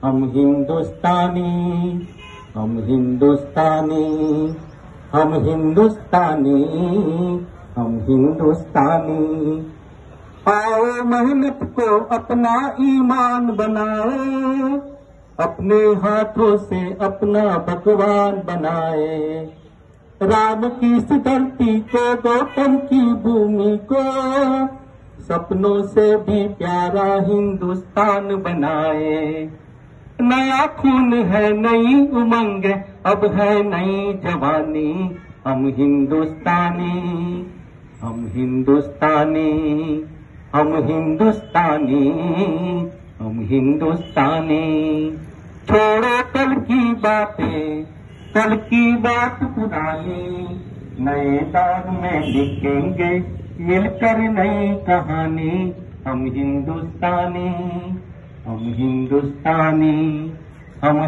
हम हिंदुस्तानी, हम हिंदुस्तानी, हम हिंदुस्तानी, हम हिंदुस्तानी। आओ मेहनत को अपना ईमान बनाए, अपने हाथों से अपना भगवान बनाए। राम की इस धरती को, गौतम की भूमि को, सपनों से भी प्यारा हिंदुस्तान बनाए। नया खून है, नई उमंग, अब है नई जवानी। हम हिंदुस्तानी, हम हिंदुस्तानी, हम हिंदुस्तानी, हम हिंदुस्तानी। छोड़ो कल की बातें, कल की बात पुरानी, नए दौर में लिखेंगे मिलकर नई कहानी। हम हिंदुस्तानी, हम हिंदुस्तानी, हम